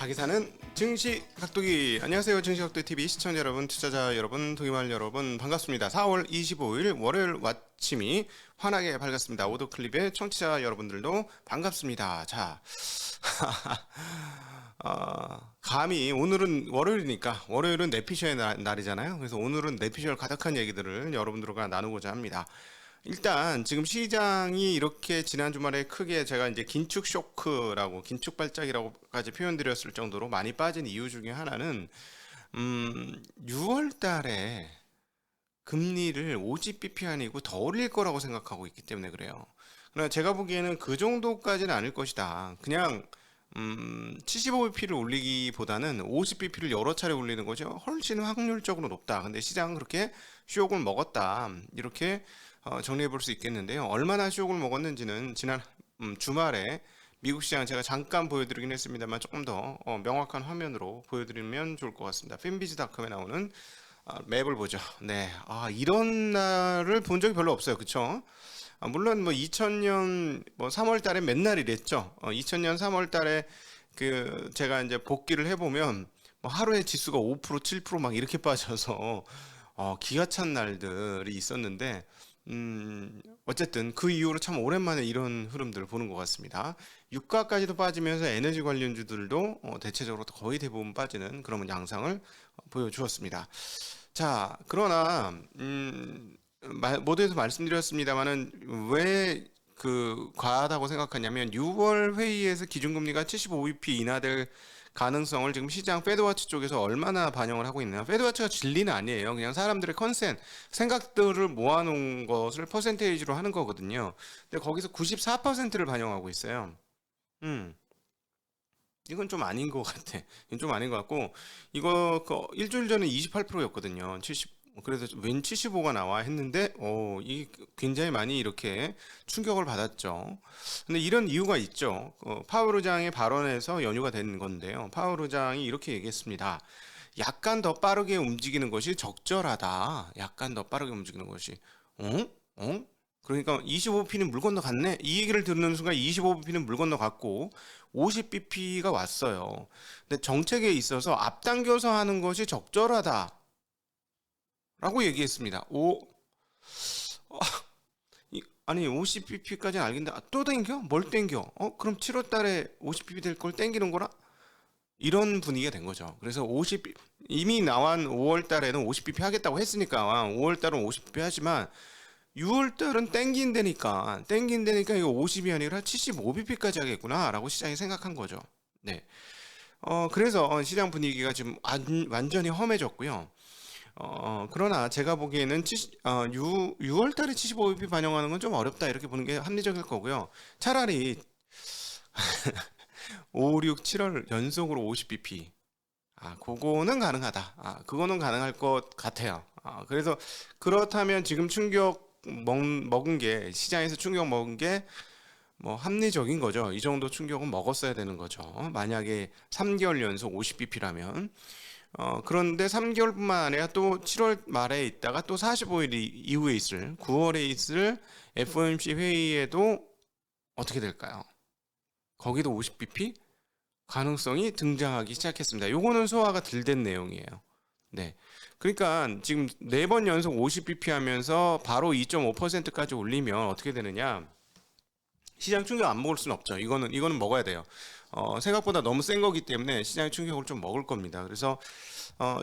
가게사는 증시각도기. 안녕하세요, 증시각도TV 시청자 여러분, 투자자 여러분, 도기말 여러분, 반갑습니다. 4월 25일 월요일 아침이 환하게 밝았습니다. 오도클립의 청취자 여러분들도 반갑습니다. 자, 감히 오늘은 월요일이니까, 월요일은 내피셜의 날이잖아요. 그래서 오늘은 내피셜 가득한 얘기들을 여러분들과 나누고자 합니다. 일단 지금 시장이 이렇게 지난 주말에 크게 제가 이제 긴축 쇼크라고, 긴축 발작이라고까지 표현드렸을 정도로 많이 빠진 이유 중에 하나는 6월 달에 금리를 50bp 아니고 더 올릴 거라고 생각하고 있기 때문에 그래요. 그러나 제가 보기에는 그 정도까지는 아닐 것이다. 그냥 75bp를 올리기보다는 50bp를 여러 차례 올리는 거죠. 훨씬 확률적으로 높다. 근데 시장은 그렇게 쇼크를 먹었다. 이렇게 정리해 볼 수 있겠는데요. 얼마나 쇼크를 먹었는지는 지난 주말에 미국 시장 제가 잠깐 보여드리긴 했습니다만 조금 더 명확한 화면으로 보여드리면 좋을 것 같습니다. 핀비즈닷컴에 나오는 맵을 보죠. 네, 이런 날을 본 적이 별로 없어요. 그쵸? 물론 뭐 2000년 3월 달에 맨날 이랬죠. 2000년 3월 달에 그 제가 이제 복귀를 해보면 뭐 하루에 지수가 5% 7% 막 이렇게 빠져서 기가 찬 날들이 있었는데 어쨌든 그 이후로 참 오랜만에 이런 흐름들을 보는 것 같습니다. 유가까지도 빠지면서 에너지 관련주들도 대체적으로 거의 대부분 빠지는 그런 양상을 보여주었습니다. 자, 그러나 모두에서 말씀드렸습니다만은 왜 그 과하다고 생각하냐면 6월 회의에서 기준금리가 75bp 인하될 가능성을 지금 시장 패드워치 쪽에서 얼마나 반영을 하고 있느냐. 패드워치가 진리는 아니에요. 그냥 사람들의 생각들을 모아놓은 것을 퍼센테이지로 하는 거거든요. 근데 거기서 94%를 반영하고 있어요. 이건 좀 아닌 것 같아. 이건 좀 아닌 것 같고, 이거 일주일 전에 28%였거든요. 그래서 웬 75가 나와 했는데, 이 굉장히 많이 이렇게 충격을 받았죠. 근데 이런 이유가 있죠. 파월 의장의 발언에서 연유가 된 건데요. 파월 의장이 이렇게 얘기했습니다. 약간 더 빠르게 움직이는 것이 적절하다. 약간 더 빠르게 움직이는 것이. 그러니까 25bp는 물 건너갔네. 이 얘기를 듣는 순간 25bp는 물 건너갔고 50bp가 왔어요. 근데 정책에 있어서 앞당겨서 하는 것이 적절하다 라고 얘기했습니다. 아니 50bp까지는 알겠는데 또 땡겨? 뭘 땡겨? 그럼 7월 달에 50bp 될 걸 땡기는 거라? 이런 분위기가 된 거죠. 그래서 이미 나온 5월 달에는 50bp 하겠다고 했으니까 5월 달은 50bp 하지만 6월 달은 땡긴다니까 이거 50이 아니라 75bp까지 하겠구나 라고 시장이 생각한 거죠. 네. 그래서 시장 분위기가 지금 완전히 험해졌고요. 그러나 제가 보기에는 6월 달에 75bp 반영하는 건 좀 어렵다 이렇게 보는 게 합리적일 거고요. 차라리 5, 6, 7월 연속으로 50bp. 그거는 가능하다. 그거는 가능할 것 같아요. 그래서 그렇다면 지금 충격 먹은 게, 시장에서 충격 먹은 게 뭐 합리적인 거죠. 이 정도 충격은 먹었어야 되는 거죠. 만약에 3개월 연속 50bp라면. 그런데 3개월뿐만 아니라 또 7월 말에 있다가 또 45일 이후에 있을 9월에 있을 FOMC 회의에도 어떻게 될까요? 거기도 50bp 가능성이 등장하기 시작했습니다. 요거는 소화가 덜 된 내용이에요. 네. 그러니까 지금 4번 연속 50bp 하면서 바로 2.5%까지 올리면 어떻게 되느냐? 시장 충격 안 먹을 수는 없죠. 이거는 먹어야 돼요. 생각보다 너무 센 거기 때문에 시장의 충격을 좀 먹을 겁니다. 그래서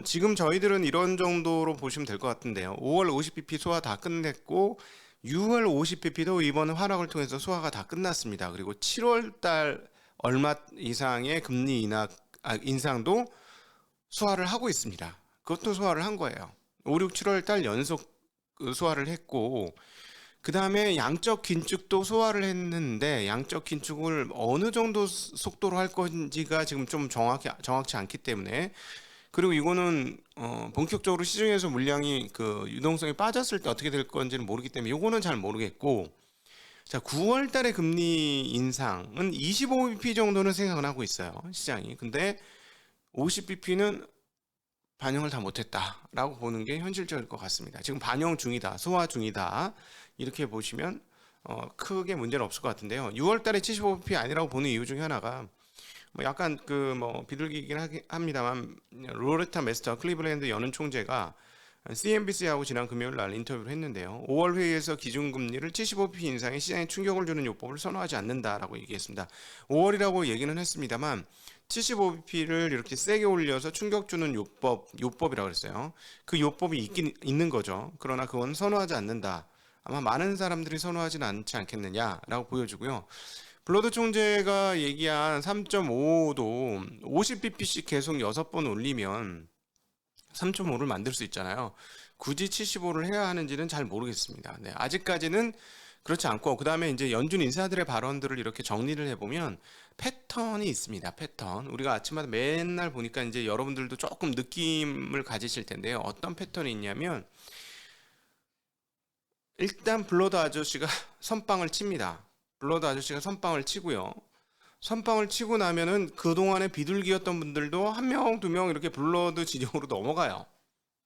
지금 저희들은 이런 정도로 보시면 될 것 같은데요. 5월 50bp 소화 다 끝냈고 6월 50bp도 이번 하락을 통해서 소화가 다 끝났습니다. 그리고 7월 달 얼마 이상의 금리 인상도 소화를 하고 있습니다. 그것도 소화를 한 거예요. 5, 6, 7월 달 연속 소화를 했고, 그 다음에 양적 긴축도 소화를 했는데, 양적 긴축을 어느 정도 속도로 할 건지가 지금 좀 정확치 않기 때문에, 그리고 이거는 본격적으로 시중에서 물량이 유동성이 빠졌을 때 어떻게 될 건지는 모르기 때문에 이거는 잘 모르겠고, 자, 9월 달에 금리 인상은 25bp 정도는 생각을 하고 있어요, 시장이. 근데 50bp는 반영을 다 못했다라고 보는 게 현실적일 것 같습니다. 지금 반영 중이다, 소화 중이다 이렇게 보시면 크게 문제는 없을 것 같은데요. 6월 달에 75bp 아니라고 보는 이유 중에 하나가 뭐 약간 그 뭐 비둘기이긴 합니다만 로레타 메스터 클리블랜드 연은 총재가 CNBC하고 지난 금요일 날 인터뷰를 했는데요. 5월 회의에서 기준금리를 75bp 인상에 시장에 충격을 주는 요법을 선호하지 않는다라고 얘기했습니다. 5월이라고 얘기는 했습니다만 75bp를 이렇게 세게 올려서 충격 주는 요법이라고 그랬어요. 그 요법이 있긴 있는 거죠. 그러나 그건 선호하지 않는다. 아마 많은 사람들이 선호하지는 않지 않겠느냐라고 보여주고요. 블러드 총재가 얘기한 3.5도 50bp씩 계속 6번 올리면 3.5를 만들 수 있잖아요. 굳이 75를 해야 하는지는 잘 모르겠습니다. 네, 아직까지는 그렇지 않고, 그 다음에 이제 연준 인사들의 발언들을 이렇게 정리를 해보면 패턴이 있습니다. 패턴. 우리가 아침마다 맨날 보니까 이제 여러분들도 조금 느낌을 가지실 텐데요. 어떤 패턴이 있냐면, 일단 블러드 아저씨가 선빵을 칩니다. 블러드 아저씨가 선빵을 치고요. 선빵을 치고 나면은 그동안에 비둘기였던 분들도 한 명, 두 명 이렇게 블러드 진영으로 넘어가요.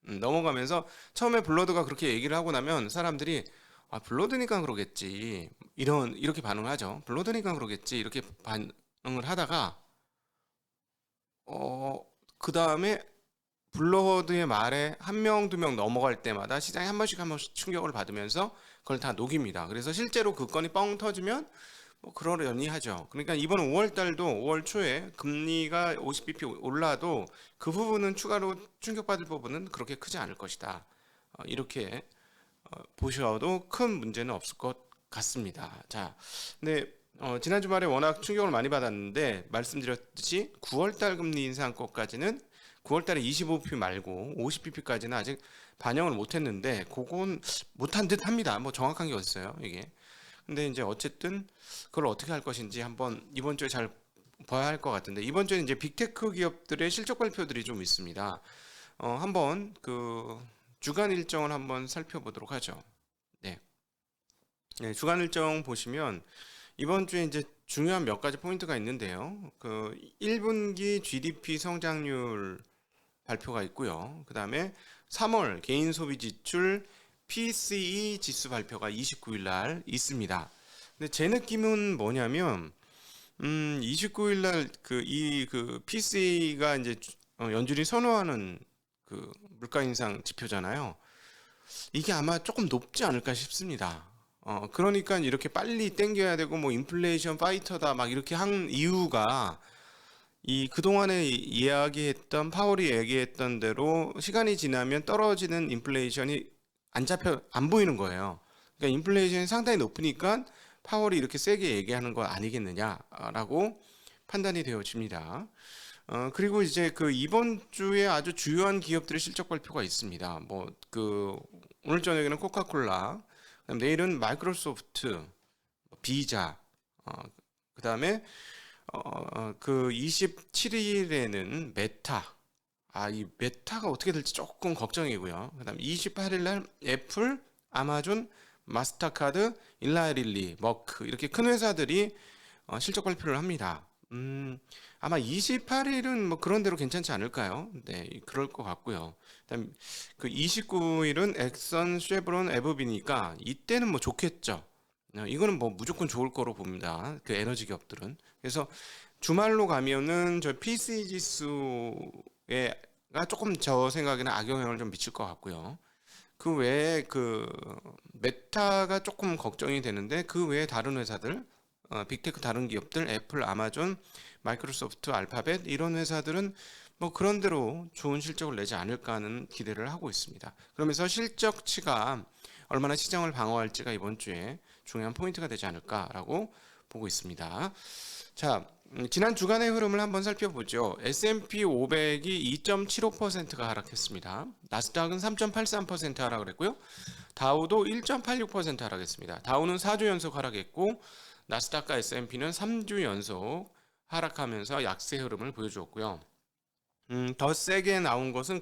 넘어가면서 처음에 블러드가 그렇게 얘기를 하고 나면 사람들이 아, 블러드니까 그러겠지. 이렇게 반응을 하죠. 블러드니까 그러겠지. 이렇게 반응을 하다가 어, 그 다음에 블러드의 말에 한 명, 두 명 넘어갈 때마다 시장이 한 번씩 충격을 받으면서 그걸 다 녹입니다. 그래서 실제로 그 건이 뻥 터지면 뭐 그러려니 하죠. 그러니까 이번 5월 달도 5월 초에 금리가 50bp 올라도 그 부분은 추가로 충격받을 부분은 그렇게 크지 않을 것이다. 이렇게 보셔도 큰 문제는 없을 것 같습니다. 자, 근데 지난 주말에 워낙 충격을 많이 받았는데 말씀드렸듯이 9월 달 금리 인상 것까지는 9월 달에 25bp 말고 50bp까지는 아직 반영을 못 했는데 그건 못한 듯 합니다. 뭐 정확한 게 어딨어요, 이게. 근데 이제 어쨌든 그걸 어떻게 할 것인지 한번 이번 주에 잘 봐야 할 것 같은데, 이번 주에 이제 빅테크 기업들의 실적 발표들이 좀 있습니다. 한번 그 주간 일정을 한번 살펴보도록 하죠. 네. 네, 주간 일정 보시면 이번 주에 이제 중요한 몇 가지 포인트가 있는데요. 그 1분기 GDP 성장률 발표가 있고요. 그 다음에 3월 개인 소비 지출 PCE 지수 발표가 29일 날 있습니다. 근데 제 느낌은 뭐냐면 29일 날 그 PCE가 이제 연준이 선호하는 그 물가 인상 지표잖아요. 이게 아마 조금 높지 않을까 싶습니다. 그러니까 이렇게 빨리 땡겨야 되고 뭐 인플레이션 파이터다 막 이렇게 한 이유가 이 그동안에 이야기했던 파월이 얘기했던 대로 시간이 지나면 떨어지는 인플레이션이 안 보이는 거예요. 그러니까 인플레이션이 상당히 높으니까 파월이 이렇게 세게 얘기하는 거 아니겠느냐라고 판단이 되어집니다. 그리고 이제 그 이번 주에 아주 주요한 기업들의 실적 발표가 있습니다. 뭐 그 오늘 저녁에는 코카콜라, 그다음 내일은 마이크로소프트, 비자, 그다음에 그 27일에는 메타. 이 메타가 어떻게 될지 조금 걱정이고요. 그다음 28일 날 애플, 아마존, 마스터카드, 일라일리, 머크 이렇게 큰 회사들이 실적 발표를 합니다. 아마 28일은 뭐 그런 대로 괜찮지 않을까요? 네, 그럴 것 같고요. 그다음 그 29일은 엑선, 쉐브론, 에브비니까 이때는 뭐 좋겠죠. 이거는 뭐 무조건 좋을 거로 봅니다. 그 에너지 기업들은. 그래서 주말로 가면은 저 PC 지수에가 조금 저 생각에는 악영향을 좀 미칠 것 같고요. 그 외에 그 메타가 조금 걱정이 되는데 그 외에 다른 회사들, 빅테크 다른 기업들, 애플, 아마존, 마이크로소프트, 알파벳 이런 회사들은 뭐 그런 대로 좋은 실적을 내지 않을까 하는 기대를 하고 있습니다. 그러면서 실적치가 얼마나 시장을 방어할지가 이번 주에 중요한 포인트가 되지 않을까라고 보고 있습니다. 자, 지난 주간의 흐름을 한번 살펴보죠. S&P 500이 2.75%가 하락했습니다. 나스닥은 3.83% 하락을 했고요. 다우도 1.86% 하락했습니다. 다우는 4주 연속 하락했고 나스닥과 S&P는 3주 연속 하락하면서 약세 흐름을 보여주었고요. 더 세게 나온 것은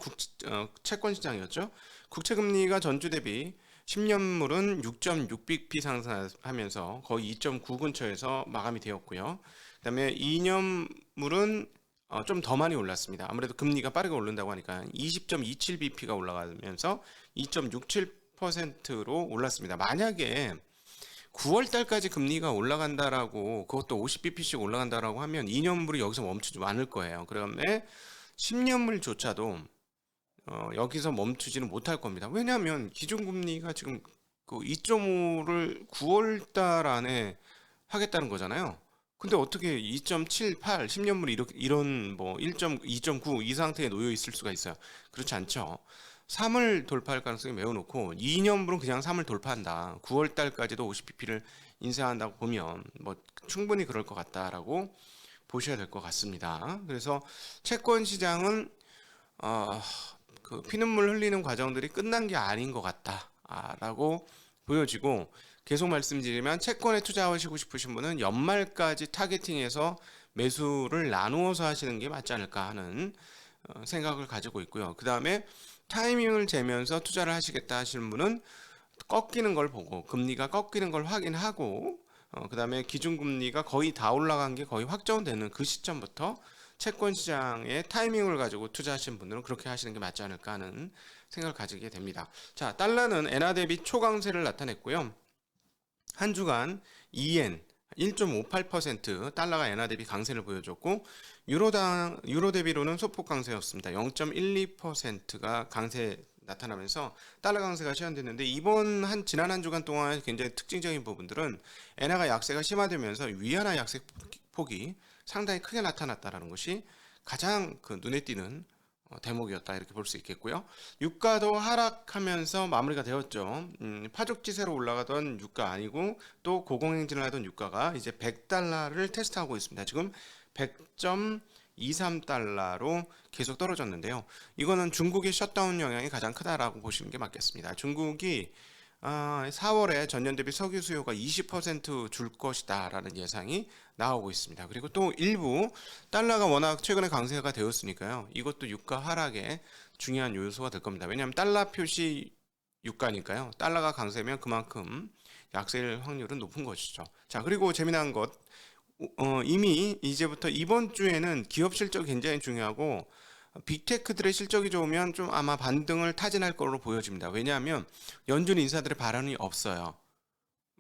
채권 시장이었죠. 국채 금리가 전주 대비 10년물은 6.6bp 상승하면서 거의 2.9 근처에서 마감이 되었고요. 그다음에 2년물은 좀 더 많이 올랐습니다. 아무래도 금리가 빠르게 오른다고 하니까 20.27bp가 올라가면서 2.67%로 올랐습니다. 만약에 9월 달까지 금리가 올라간다라고 그것도 50bp씩 올라간다라고 하면 2년물이 여기서 멈추지 않을 거예요. 그다음에 10년물조차도 여기서 멈추지는 못할 겁니다. 왜냐하면 기준금리가 지금 그 2.5를 9월 달 안에 하겠다는 거잖아요. 근데 어떻게 2.78, 10년물이 이런 뭐 1.2.9 이 상태에 놓여 있을 수가 있어요. 그렇지 않죠. 3을 돌파할 가능성이 매우 높고 2년물은 그냥 3을 돌파한다. 9월 달까지도 50bp를 인상한다고 보면 뭐 충분히 그럴 것 같다라고 보셔야 될 것 같습니다. 그래서 채권 시장은 그 피눈물 흘리는 과정들이 끝난 게 아닌 것 같다라고 보여지고 계속 말씀드리면 채권에 투자하시고 싶으신 분은 연말까지 타겟팅해서 매수를 나누어서 하시는 게 맞지 않을까 하는 생각을 가지고 있고요. 그 다음에 타이밍을 재면서 투자를 하시겠다 하시는 분은 꺾이는 걸 보고 금리가 꺾이는 걸 확인하고 그 다음에 기준금리가 거의 다 올라간 게 거의 확정되는 그 시점부터 채권 시장의 타이밍을 가지고 투자하시는 분들은 그렇게 하시는 게 맞지 않을까 하는 생각을 가지게 됩니다. 자, 달러는 엔화 대비 초강세를 나타냈고요. 한 주간 2엔 1.58% 달러가 엔화 대비 강세를 보여줬고 유로 대비로는 소폭 강세였습니다. 0.12%가 강세 나타나면서 달러 강세가 시현됐는데 지난 한 주간 동안 굉장히 특징적인 부분들은 엔화가 약세가 심화되면서 위안화 약세 폭이 상당히 크게 나타났다는 것이 가장 그 눈에 띄는 대목이었다 이렇게 볼 수 있겠고요. 유가도 하락하면서 마무리가 되었죠. 파죽지세로 올라가던 유가 아니고 또 고공행진을 하던 유가가 이제 100달러를 테스트하고 있습니다. 지금 100.23달러로 계속 떨어졌는데요. 이거는 중국의 셧다운 영향이 가장 크다라고 보시는 게 맞겠습니다. 중국이 4월에 전년 대비 석유 수요가 20%줄 것이다라는 예상이 나오고 있습니다. 그리고 또 일부 달러가 워낙 최근에 강세가 되었으니까요. 이것도 유가 하락에 중요한 요소가 될 겁니다. 왜냐하면 달러 표시 유가니까요. 달러가 강세면 그만큼 약세일 확률은 높은 것이죠. 자, 그리고 재미난 것 이미 이제부터 이번 주에는 기업 실적이 굉장히 중요하고 빅테크들의 실적이 좋으면 좀 아마 반등을 타진할 것으로 보여집니다. 왜냐하면 연준 인사들의 발언이 없어요.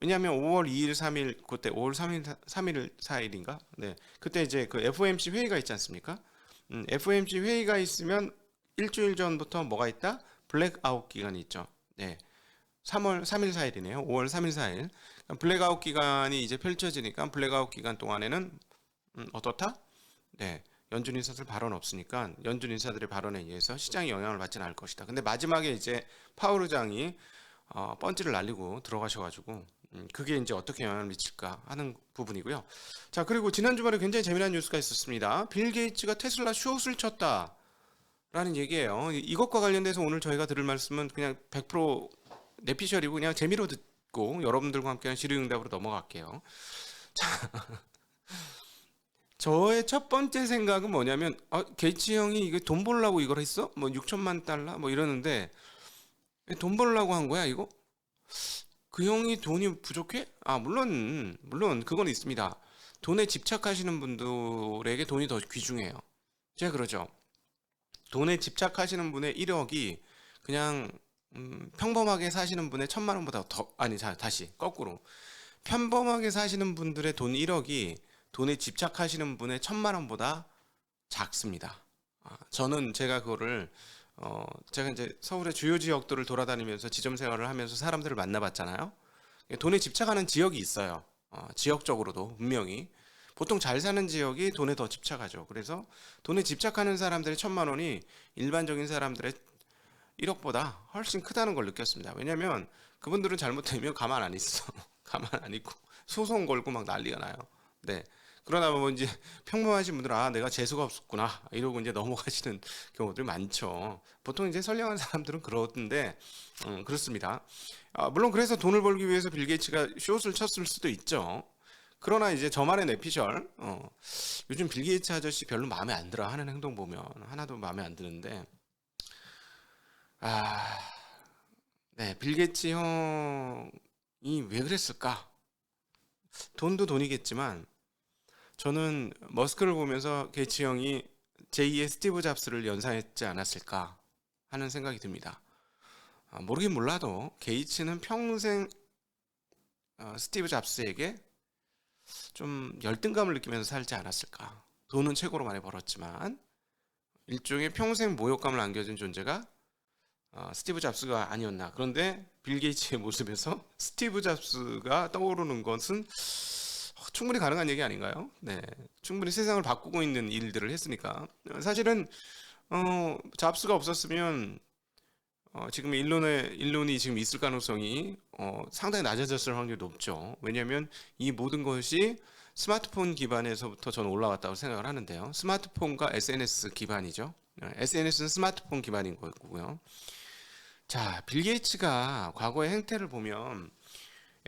왜냐하면 5월 2일, 3일 그때 5월 3일, 3일, 4일인가? 네, 그때 이제 그 FOMC 회의가 있지 않습니까? FOMC 회의가 있으면 일주일 전부터 뭐가 있다? 블랙아웃 기간이 있죠. 네, 3월 3일, 4일이네요. 5월 3일, 4일. 블랙아웃 기간이 이제 펼쳐지니까 블랙아웃 기간 동안에는 어떻다? 네. 연준 인사들 발언 없으니까 연준 인사들의 발언에 의해서 시장이 영향을 받지는 않을 것이다. 근데 마지막에 이제 파월 의장이 펀치를 날리고 들어가셔가지고 그게 이제 어떻게 영향을 미칠까 하는 부분이고요. 자, 그리고 지난 주말에 굉장히 재미난 뉴스가 있었습니다. 빌 게이츠가 테슬라 숏을 쳤다라는 얘기예요. 이것과 관련돼서 오늘 저희가 들을 말씀은 그냥 100% 내피셜이고 그냥 재미로 듣고 여러분들과 함께한 질의응답으로 넘어갈게요. 저의 첫 번째 생각은 뭐냐면 게이츠 형이 이거 돈 벌려고 이걸 했어? 뭐 6천만 달러 뭐 이러는데 돈 벌려고 한 거야 이거? 그 형이 돈이 부족해? 물론 그건 있습니다. 돈에 집착하시는 분들에게 돈이 더 귀중해요. 제가 그러죠. 돈에 집착하시는 분의 1억이 그냥 평범하게 사시는 분의 1,000만 원보다 더 아니 자 다시 거꾸로 평범하게 사시는 분들의 돈 1억이 돈에 집착하시는 분의 1,000만 원보다 작습니다. 저는 제가 그거를 제가 이제 서울의 주요 지역들을 돌아다니면서 지점 생활을 하면서 사람들을 만나봤잖아요. 돈에 집착하는 지역이 있어요. 지역적으로도 분명히 보통 잘 사는 지역이 돈에 더 집착하죠. 그래서 돈에 집착하는 사람들의 1,000만 원이 일반적인 사람들의 1억보다 훨씬 크다는 걸 느꼈습니다. 왜냐하면 그분들은 잘못되면 가만 안 있어. 가만 안 있고 소송 걸고 막 난리가 나요. 네. 그러다 보면 이제 평범하신 분들은 내가 재수가 없었구나 이러고 이제 넘어가시는 경우들이 많죠. 보통 이제 선량한 사람들은 그러던데 그렇습니다. 물론 그래서 돈을 벌기 위해서 빌 게이츠가 숏을 쳤을 수도 있죠. 그러나 이제 저만의 내피셜 요즘 빌 게이츠 아저씨 별로 마음에 안 들어 하는 행동 보면 하나도 마음에 안 드는데 아, 네, 빌 게이츠 형이 왜 그랬을까? 돈도 돈이겠지만 저는 머스크를 보면서 게이츠 형이 제2의 스티브 잡스를 연상했지 않았을까 하는 생각이 듭니다. 모르긴 몰라도 게이츠는 평생 스티브 잡스에게 좀 열등감을 느끼면서 살지 않았을까. 돈은 최고로 많이 벌었지만 일종의 평생 모욕감을 안겨준 존재가 스티브 잡스가 아니었나. 그런데 빌 게이츠의 모습에서 스티브 잡스가 떠오르는 것은 충분히 가능한 얘기 아닌가요? 네, 충분히 세상을 바꾸고 있는 일들을 했으니까. 사실은 잡스가 없었으면 지금 일론이 지금 있을 가능성이 상당히 낮아졌을 확률이 높죠. 왜냐하면 이 모든 것이 스마트폰 기반에서부터 저는 올라왔다고 생각을 하는데요. 스마트폰과 SNS 기반이죠. SNS는 스마트폰 기반인 거고요. 자, 빌 게이츠가 과거의 행태를 보면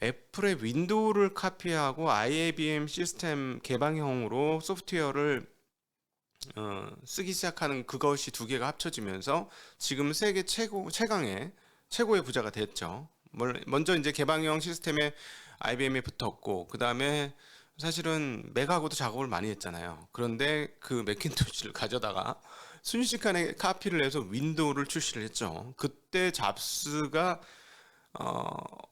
애플의 윈도우를 카피하고 IBM 시스템 개방형으로 소프트웨어를 쓰기 시작하는 그것이 두 개가 합쳐지면서 지금 세계 최고의 부자가 됐죠. 먼저 이제 개방형 시스템에 IBM이 붙었고, 그 다음에 사실은 맥하고도 작업을 많이 했잖아요. 그런데 그 맥킨토시를 가져다가 순식간에 카피를 해서 윈도우를 출시를 했죠. 그때 잡스가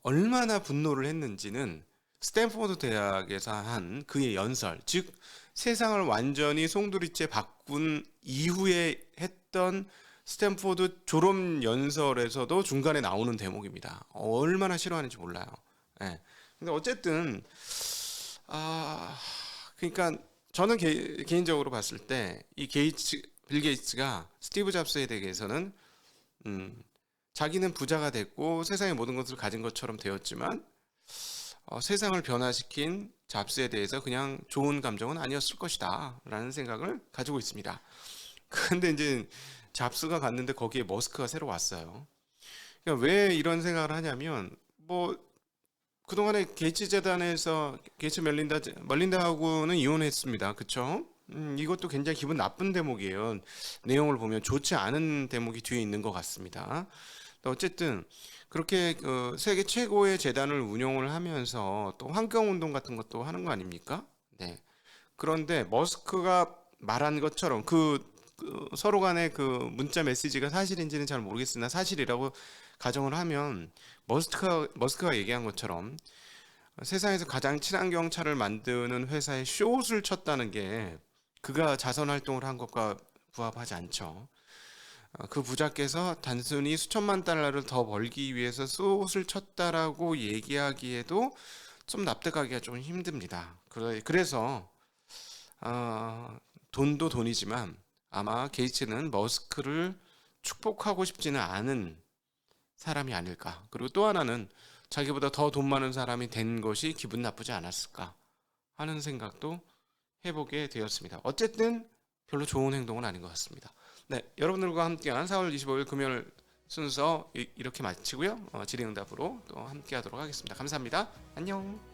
얼마나 분노를 했는지는 스탠포드 대학에서 한 그의 연설, 즉 세상을 완전히 송두리째 바꾼 이후에 했던 스탠포드 졸업 연설에서도 중간에 나오는 대목입니다. 얼마나 싫어하는지 몰라요. 예. 근데 어쨌든 그러니까 저는 개인적으로 봤을 때 이 빌 게이츠가 스티브 잡스에 대해서는 자기는 부자가 됐고 세상의 모든 것을 가진 것처럼 되었지만 세상을 변화시킨 잡스에 대해서 그냥 좋은 감정은 아니었을 것이다 라는 생각을 가지고 있습니다. 그런데 이제 잡스가 갔는데 거기에 머스크가 새로 왔어요. 그러니까 왜 이런 생각을 하냐면 뭐 그동안에 게이츠 재단에서 게이츠 멀린다하고는 이혼했습니다. 그쵸? 이것도 굉장히 기분 나쁜 대목이에요. 내용을 보면 좋지 않은 대목이 뒤에 있는 것 같습니다. 어쨌든 그렇게 세계 최고의 재단을 운영을 하면서 또 환경운동 같은 것도 하는 거 아닙니까? 네. 그런데 머스크가 말한 것처럼 서로 간의 그 문자 메시지가 사실인지는 잘 모르겠으나 사실이라고 가정을 하면 머스크가 얘기한 것처럼 세상에서 가장 친환경 차를 만드는 회사에 숏을 쳤다는 게 그가 자선 활동을 한 것과 부합하지 않죠. 그 부자께서 단순히 수천만 달러를 더 벌기 위해서 숏을 쳤다라고 얘기하기에도 좀 납득하기가 좀 힘듭니다. 그래서 돈도 돈이지만 아마 게이츠는 머스크를 축복하고 싶지는 않은 사람이 아닐까. 그리고 또 하나는 자기보다 더 돈 많은 사람이 된 것이 기분 나쁘지 않았을까 하는 생각도 해보게 되었습니다. 어쨌든 별로 좋은 행동은 아닌 것 같습니다. 네, 여러분들과 함께한 4월 25일 금요일 순서 이렇게 마치고요. 질의응답으로 또 함께하도록 하겠습니다. 감사합니다. 안녕.